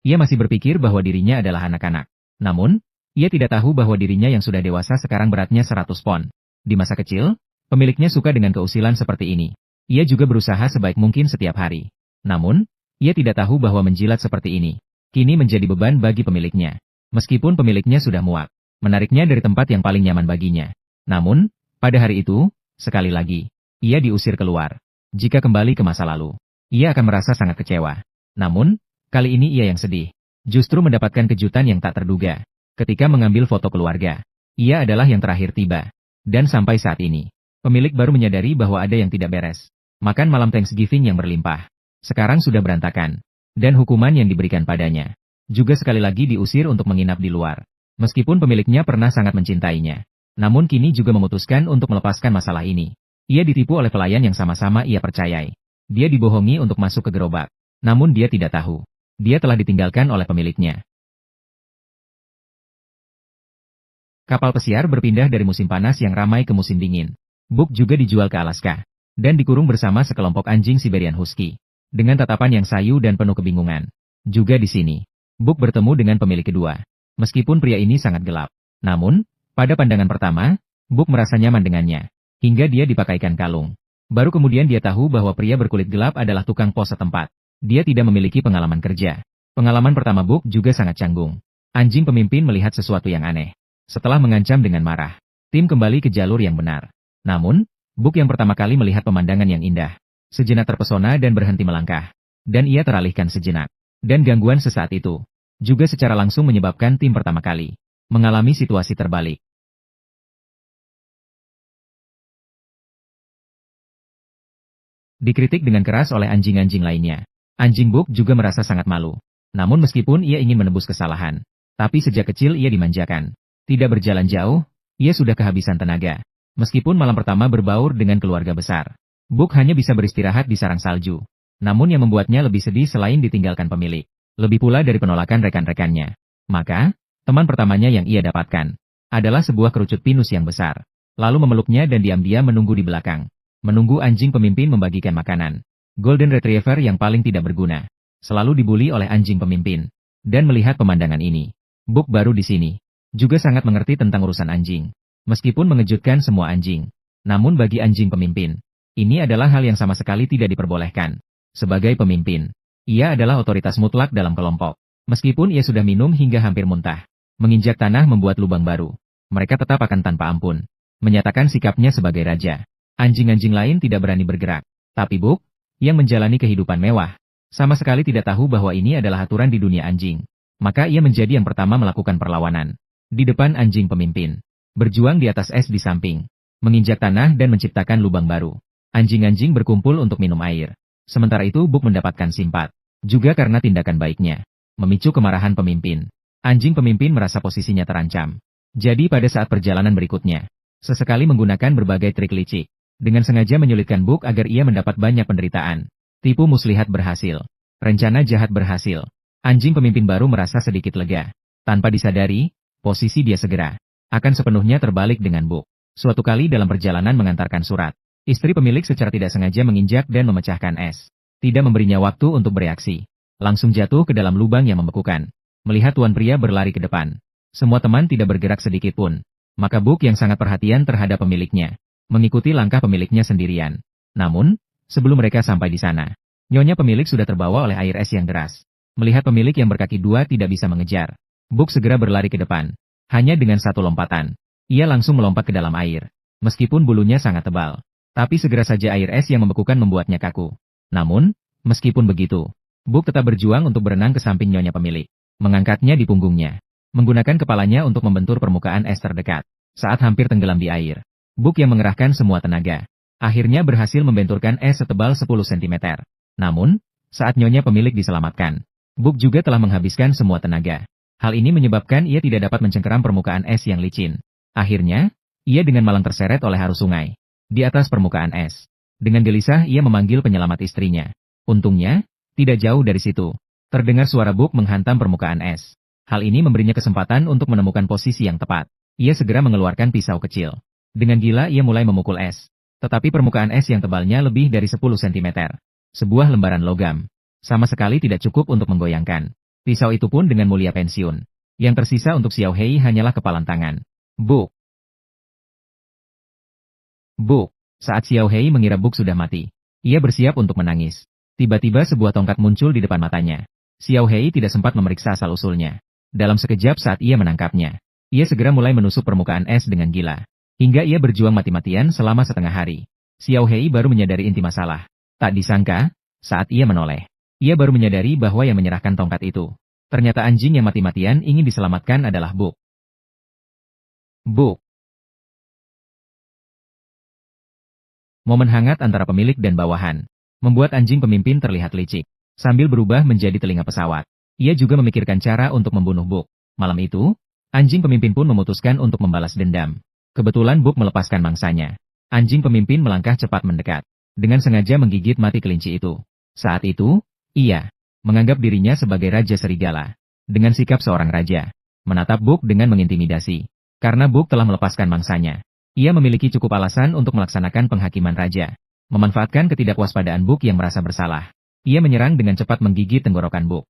Ia masih berpikir bahwa dirinya adalah anak-anak. Namun, ia tidak tahu bahwa dirinya yang sudah dewasa sekarang beratnya 100 pon. Di masa kecil, pemiliknya suka dengan keusilan seperti ini. Ia juga berusaha sebaik mungkin setiap hari. Namun, ia tidak tahu bahwa menjilat seperti ini kini menjadi beban bagi pemiliknya. Meskipun pemiliknya sudah muak, menariknya dari tempat yang paling nyaman baginya. Namun, pada hari itu, sekali lagi, ia diusir keluar. Jika kembali ke masa lalu, ia akan merasa sangat kecewa. Namun, kali ini ia yang sedih. Justru mendapatkan kejutan yang tak terduga. Ketika mengambil foto keluarga, ia adalah yang terakhir tiba. Dan sampai saat ini, pemilik baru menyadari bahwa ada yang tidak beres. Makan malam Thanksgiving yang berlimpah sekarang sudah berantakan. Dan hukuman yang diberikan padanya juga sekali lagi diusir untuk menginap di luar. Meskipun pemiliknya pernah sangat mencintainya, namun kini juga memutuskan untuk melepaskan masalah ini. Ia ditipu oleh pelayan yang sama-sama ia percayai. Dia dibohongi untuk masuk ke gerobak. Namun dia tidak tahu, dia telah ditinggalkan oleh pemiliknya. Kapal pesiar berpindah dari musim panas yang ramai ke musim dingin. Book juga dijual ke Alaska dan dikurung bersama sekelompok anjing Siberian Husky. Dengan tatapan yang sayu dan penuh kebingungan. Juga di sini, Book bertemu dengan pemilik kedua. Meskipun pria ini sangat gelap. Namun, pada pandangan pertama, Book merasa nyaman dengannya. Hingga dia dipakaikan kalung. Baru kemudian dia tahu bahwa pria berkulit gelap adalah tukang pos setempat. Dia tidak memiliki pengalaman kerja. Pengalaman pertama Book juga sangat canggung. Anjing pemimpin melihat sesuatu yang aneh. Setelah mengancam dengan marah, tim kembali ke jalur yang benar. Namun, Book yang pertama kali melihat pemandangan yang indah. Sejenak terpesona dan berhenti melangkah. Dan ia teralihkan sejenak. Dan gangguan sesaat itu juga secara langsung menyebabkan tim pertama kali mengalami situasi terbalik. Dikritik dengan keras oleh anjing-anjing lainnya. Anjing Book juga merasa sangat malu. Namun meskipun ia ingin menebus kesalahan, tapi sejak kecil ia dimanjakan. Tidak berjalan jauh, ia sudah kehabisan tenaga. Meskipun malam pertama berbaur dengan keluarga besar, Book hanya bisa beristirahat di sarang salju. Namun yang membuatnya lebih sedih selain ditinggalkan pemilik, lebih pula dari penolakan rekan-rekannya. Maka, teman pertamanya yang ia dapatkan adalah sebuah kerucut pinus yang besar. Lalu memeluknya dan diam-diam menunggu di belakang. Menunggu anjing pemimpin membagikan makanan. Golden Retriever yang paling tidak berguna. Selalu dibuli oleh anjing pemimpin. Dan melihat pemandangan ini, Book baru di sini juga sangat mengerti tentang urusan anjing. Meskipun mengejutkan semua anjing. Namun bagi anjing pemimpin, ini adalah hal yang sama sekali tidak diperbolehkan. Sebagai pemimpin, ia adalah otoritas mutlak dalam kelompok. Meskipun ia sudah minum hingga hampir muntah, menginjak tanah membuat lubang baru, mereka tetap akan tanpa ampun menyatakan sikapnya sebagai raja. Anjing-anjing lain tidak berani bergerak. Tapi Book, yang menjalani kehidupan mewah, sama sekali tidak tahu bahwa ini adalah aturan di dunia anjing. Maka ia menjadi yang pertama melakukan perlawanan. Di depan anjing pemimpin, berjuang di atas es di samping, menginjak tanah dan menciptakan lubang baru. Anjing-anjing berkumpul untuk minum air. Sementara itu Book mendapatkan simpat. Juga karena tindakan baiknya, memicu kemarahan pemimpin. Anjing pemimpin merasa posisinya terancam. Jadi pada saat perjalanan berikutnya, sesekali menggunakan berbagai trik licik. Dengan sengaja menyulitkan Book agar ia mendapat banyak penderitaan. Tipu muslihat berhasil. Rencana jahat berhasil. Anjing pemimpin baru merasa sedikit lega. Tanpa disadari, posisi dia segera akan sepenuhnya terbalik dengan Book. Suatu kali dalam perjalanan mengantarkan surat, istri pemilik secara tidak sengaja menginjak dan memecahkan es. Tidak memberinya waktu untuk bereaksi. Langsung jatuh ke dalam lubang yang membekukan. Melihat tuan pria berlari ke depan. Semua teman tidak bergerak sedikit pun. Maka Book yang sangat perhatian terhadap pemiliknya, mengikuti langkah pemiliknya sendirian. Namun, sebelum mereka sampai di sana, nyonya pemilik sudah terbawa oleh air es yang deras. Melihat pemilik yang berkaki dua tidak bisa mengejar, Book segera berlari ke depan. Hanya dengan satu lompatan, ia langsung melompat ke dalam air. Meskipun bulunya sangat tebal, tapi segera saja air es yang membekukan membuatnya kaku. Namun, meskipun begitu, Book tetap berjuang untuk berenang ke samping nyonya pemilik. Mengangkatnya di punggungnya, menggunakan kepalanya untuk membentur permukaan es terdekat. Saat hampir tenggelam di air, Book yang mengerahkan semua tenaga, akhirnya berhasil membenturkan es setebal 10 cm. Namun, saat nyonya pemilik diselamatkan, Book juga telah menghabiskan semua tenaga. Hal ini menyebabkan ia tidak dapat mencengkeram permukaan es yang licin. Akhirnya, ia dengan malang terseret oleh arus sungai di atas permukaan es. Dengan gelisah ia memanggil penyelamat istrinya. Untungnya, tidak jauh dari situ, terdengar suara Book menghantam permukaan es. Hal ini memberinya kesempatan untuk menemukan posisi yang tepat. Ia segera mengeluarkan pisau kecil. Dengan gila ia mulai memukul es. Tetapi permukaan es yang tebalnya lebih dari 10 cm. Sebuah lembaran logam. Sama sekali tidak cukup untuk menggoyangkan. Pisau itu pun dengan mulia pensiun. Yang tersisa untuk Xiao Hei hanyalah kepalan tangan. Buk! Buk! Saat Xiao Hei mengira Buk sudah mati, ia bersiap untuk menangis. Tiba-tiba sebuah tongkat muncul di depan matanya. Xiao Hei tidak sempat memeriksa asal-usulnya. Dalam sekejap saat ia menangkapnya, ia segera mulai menusuk permukaan es dengan gila. Hingga ia berjuang mati-matian selama setengah hari. Xiao Hei baru menyadari inti masalah. Tak disangka, saat ia menoleh, ia baru menyadari bahwa yang menyerahkan tongkat itu, ternyata anjing yang mati-matian ingin diselamatkan adalah Buk. Buk! Momen hangat antara pemilik dan bawahan membuat anjing pemimpin terlihat licik. Sambil berubah menjadi telinga pesawat, ia juga memikirkan cara untuk membunuh Buk. Malam itu, anjing pemimpin pun memutuskan untuk membalas dendam. Kebetulan Buk melepaskan mangsanya. Anjing pemimpin melangkah cepat mendekat, dengan sengaja menggigit mati kelinci itu. Saat itu, ia menganggap dirinya sebagai Raja Serigala. Dengan sikap seorang raja, menatap Buk dengan mengintimidasi. Karena Buk telah melepaskan mangsanya, ia memiliki cukup alasan untuk melaksanakan penghakiman raja. Memanfaatkan ketidakWaspadaan Buk yang merasa bersalah, ia menyerang dengan cepat menggigit tenggorokan Buk.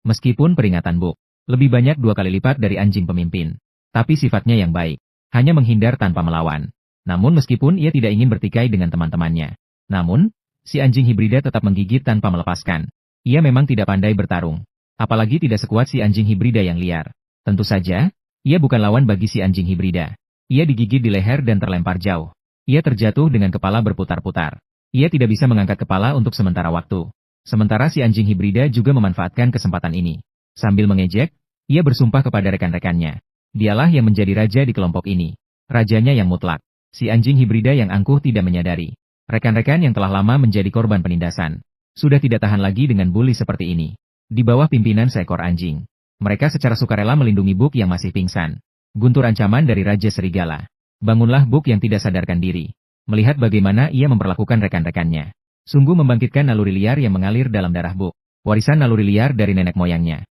Meskipun peringatan Buk lebih banyak 2 kali lipat dari anjing pemimpin, tapi sifatnya yang baik, hanya menghindar tanpa melawan. Namun meskipun ia tidak ingin bertikai dengan teman-temannya, namun, si anjing hibrida tetap menggigit tanpa melepaskan. Ia memang tidak pandai bertarung, apalagi tidak sekuat si anjing hibrida yang liar. Tentu saja, ia bukan lawan bagi si anjing hibrida. Ia digigit di leher dan terlempar jauh. Ia terjatuh dengan kepala berputar-putar. Ia tidak bisa mengangkat kepala untuk sementara waktu. Sementara si anjing hibrida juga memanfaatkan kesempatan ini. Sambil mengejek, ia bersumpah kepada rekan-rekannya. Dialah yang menjadi raja di kelompok ini. Rajanya yang mutlak. Si anjing hibrida yang angkuh tidak menyadari. Rekan-rekan yang telah lama menjadi korban penindasan sudah tidak tahan lagi dengan bully seperti ini. Di bawah pimpinan seekor anjing, mereka secara sukarela melindungi Buk yang masih pingsan. Guntur ancaman dari Raja Serigala. Bangunlah Buk yang tidak sadarkan diri. Melihat bagaimana ia memperlakukan rekan-rekannya, sungguh membangkitkan naluri liar yang mengalir dalam darah Buk. Warisan naluri liar dari nenek moyangnya.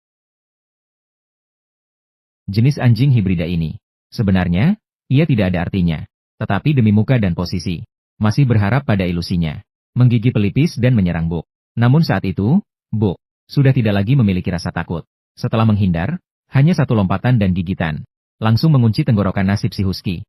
Jenis anjing hibrida ini, sebenarnya, ia tidak ada artinya. Tetapi demi muka dan posisi, masih berharap pada ilusinya. Menggigit pelipis dan menyerang Buk. Namun saat itu, Buk sudah tidak lagi memiliki rasa takut. Setelah menghindar, hanya satu lompatan dan gigitan langsung mengunci tenggorokan nasib si husky.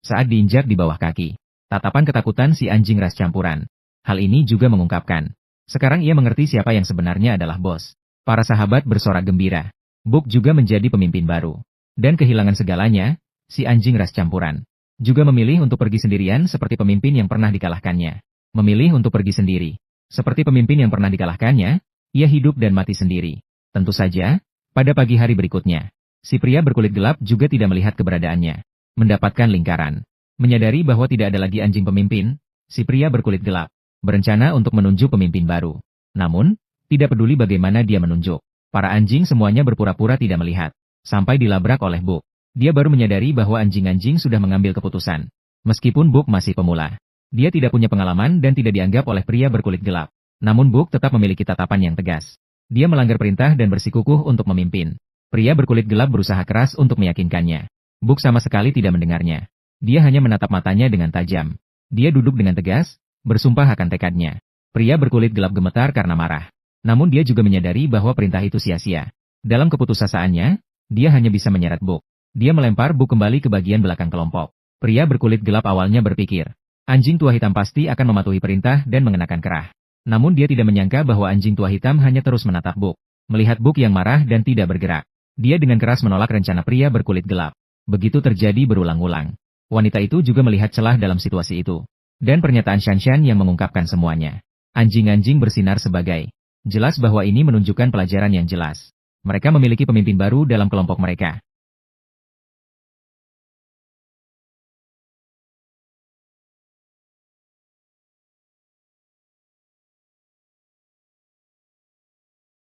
Saat diinjak di bawah kaki, tatapan ketakutan si anjing ras campuran. Hal ini juga mengungkapkan, sekarang ia mengerti siapa yang sebenarnya adalah bos. Para sahabat bersorak gembira. Buk juga menjadi pemimpin baru. Dan kehilangan segalanya, si anjing ras campuran juga memilih untuk pergi sendirian seperti pemimpin yang pernah dikalahkannya. Memilih untuk pergi sendiri. Seperti pemimpin yang pernah dikalahkannya, ia hidup dan mati sendiri. Tentu saja, pada pagi hari berikutnya, si pria berkulit gelap juga tidak melihat keberadaannya. Mendapatkan lingkaran. Menyadari bahwa tidak ada lagi anjing pemimpin, si pria berkulit gelap berencana untuk menunjuk pemimpin baru. Namun, tidak peduli bagaimana dia menunjuk. Para anjing semuanya berpura-pura tidak melihat. Sampai dilabrak oleh Buk. Dia baru menyadari bahwa anjing-anjing sudah mengambil keputusan. Meskipun Buk masih pemula, dia tidak punya pengalaman dan tidak dianggap oleh pria berkulit gelap. Namun Buk tetap memiliki tatapan yang tegas. Dia melanggar perintah dan bersikukuh untuk memimpin. Pria berkulit gelap berusaha keras untuk meyakinkannya. Buk sama sekali tidak mendengarnya. Dia hanya menatap matanya dengan tajam. Dia duduk dengan tegas, bersumpah akan tekadnya. Pria berkulit gelap gemetar karena marah. Namun dia juga menyadari bahwa perintah itu sia-sia. Dalam keputusasaan,nya dia hanya bisa menyeret Buk. Dia melempar Buk kembali ke bagian belakang kelompok. Pria berkulit gelap awalnya berpikir, anjing tua hitam pasti akan mematuhi perintah dan mengenakan kerah. Namun dia tidak menyangka bahwa anjing tua hitam hanya terus menatap Buk. Melihat Buk yang marah dan tidak bergerak, dia dengan keras menolak rencana pria berkulit gelap. Begitu terjadi berulang-ulang. Wanita itu juga melihat celah dalam situasi itu. Dan pernyataan Shanshan yang mengungkapkan semuanya. Anjing-anjing bersinar sebagai jelas bahwa ini menunjukkan pelajaran yang jelas. Mereka memiliki pemimpin baru dalam kelompok mereka.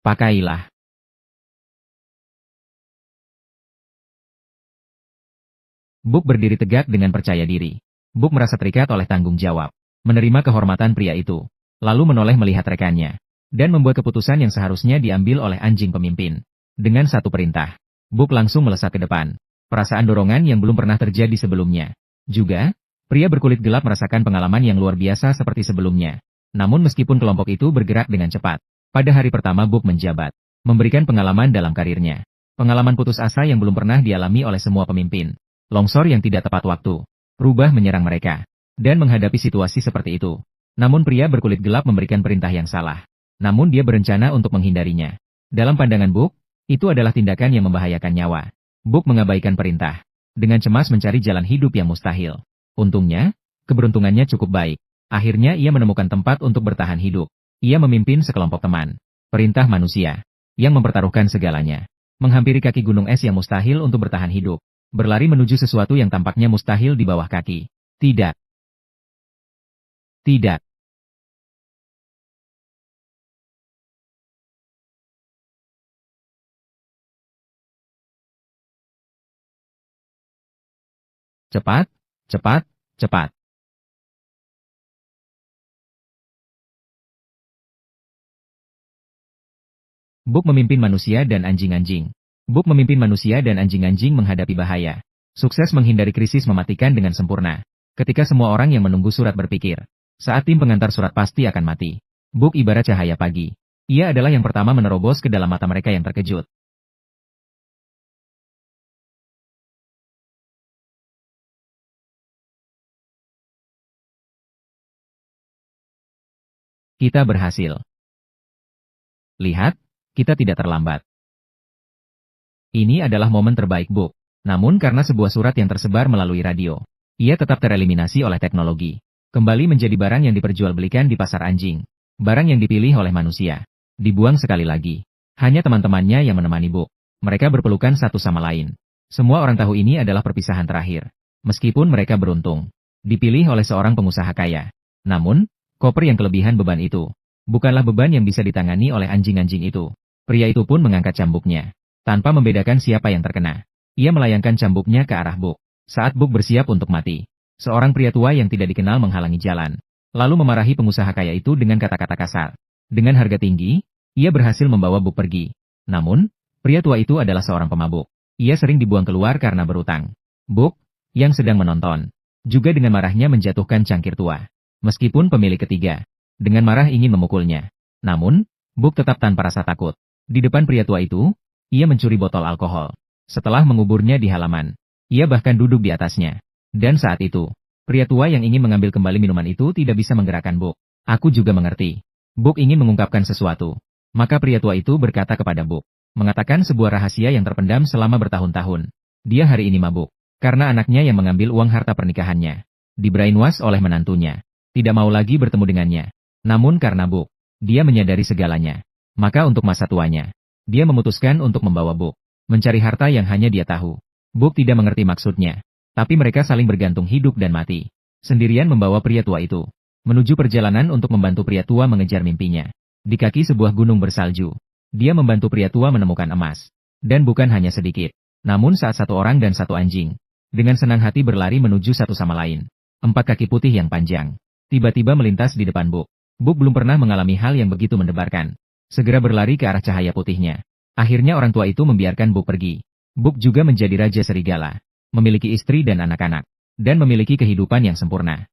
Pakailah. Buk berdiri tegak dengan percaya diri. Buk merasa terikat oleh tanggung jawab. Menerima kehormatan pria itu. Lalu menoleh melihat rekannya. Dan membuat keputusan yang seharusnya diambil oleh anjing pemimpin. Dengan satu perintah, Buk langsung melesat ke depan. Perasaan dorongan yang belum pernah terjadi sebelumnya. Juga, Pria berkulit gelap merasakan pengalaman yang luar biasa seperti sebelumnya. Namun meskipun kelompok itu bergerak dengan cepat, pada hari pertama Book menjabat, memberikan pengalaman dalam karirnya. Pengalaman putus asa yang belum pernah dialami oleh semua pemimpin. Longsor yang tidak tepat waktu, rubah menyerang mereka, dan menghadapi situasi seperti itu. Namun pria berkulit gelap memberikan perintah yang salah. Namun dia berencana untuk menghindarinya. Dalam pandangan Book, itu adalah tindakan yang membahayakan nyawa. Book mengabaikan perintah, dengan cemas mencari jalan hidup yang mustahil. Untungnya, keberuntungannya cukup baik. Akhirnya ia menemukan tempat untuk bertahan hidup. Ia memimpin sekelompok teman. Perintah manusia, yang mempertaruhkan segalanya. Menghampiri kaki gunung es yang mustahil untuk bertahan hidup. Berlari menuju sesuatu yang tampaknya mustahil di bawah kaki. Tidak. Tidak. Cepat, cepat, cepat. Book memimpin manusia dan anjing-anjing. Book memimpin manusia dan anjing-anjing menghadapi bahaya. Sukses menghindari krisis mematikan dengan sempurna. Ketika semua orang yang menunggu surat berpikir, saat tim pengantar surat pasti akan mati. Book ibarat cahaya pagi. Ia adalah yang pertama menerobos ke dalam mata mereka yang terkejut. Kita berhasil. Lihat, kita tidak terlambat. Ini adalah momen terbaik Book. Namun karena sebuah surat yang tersebar melalui radio, ia tetap tereliminasi oleh teknologi. Kembali menjadi barang yang diperjualbelikan di pasar anjing. Barang yang dipilih oleh manusia. Dibuang sekali lagi. Hanya teman-temannya yang menemani Book. Mereka berpelukan satu sama lain. Semua orang tahu ini adalah perpisahan terakhir. Meskipun mereka beruntung. Dipilih oleh seorang pengusaha kaya. Namun, koper yang kelebihan beban itu, bukanlah beban yang bisa ditangani oleh anjing-anjing itu. Pria itu pun mengangkat cambuknya. Tanpa membedakan siapa yang terkena. Ia melayangkan cambuknya ke arah Book. Saat Book bersiap untuk mati, seorang pria tua yang tidak dikenal menghalangi jalan. Lalu memarahi pengusaha kaya itu dengan kata-kata kasar. Dengan harga tinggi, ia berhasil membawa Book pergi. Namun, pria tua itu adalah seorang pemabuk. Ia sering dibuang keluar karena berutang. Book, yang sedang menonton, juga dengan marahnya menjatuhkan cangkir tua. Meskipun pemilik ketiga, dengan marah ingin memukulnya. Namun, Book tetap tanpa rasa takut. Di depan pria tua itu, ia mencuri botol alkohol. Setelah menguburnya di halaman, ia bahkan duduk di atasnya. Dan saat itu, pria tua yang ingin mengambil kembali minuman itu tidak bisa menggerakkan Book. Aku juga mengerti. Book ingin mengungkapkan sesuatu. Maka pria tua itu berkata kepada Book, mengatakan sebuah rahasia yang terpendam selama bertahun-tahun. Dia hari ini mabuk, karena anaknya yang mengambil uang harta pernikahannya. Di brainwash oleh menantunya. Tidak mau lagi bertemu dengannya. Namun karena Book, dia menyadari segalanya. Maka untuk masa tuanya, dia memutuskan untuk membawa Book. Mencari harta yang hanya dia tahu. Book tidak mengerti maksudnya. Tapi mereka saling bergantung hidup dan mati. Sendirian membawa pria tua itu. Menuju perjalanan untuk membantu pria tua mengejar mimpinya. Di kaki sebuah gunung bersalju. Dia membantu pria tua menemukan emas. Dan bukan hanya sedikit. Namun saat satu orang dan satu anjing. Dengan senang hati berlari menuju satu sama lain. 4 kaki putih yang panjang. Tiba-tiba melintas di depan Book. Book belum pernah mengalami hal yang begitu mendebarkan. Segera berlari ke arah cahaya putihnya. Akhirnya orang tua itu membiarkan Book pergi. Book juga menjadi raja serigala. Memiliki istri dan anak-anak. Dan memiliki kehidupan yang sempurna.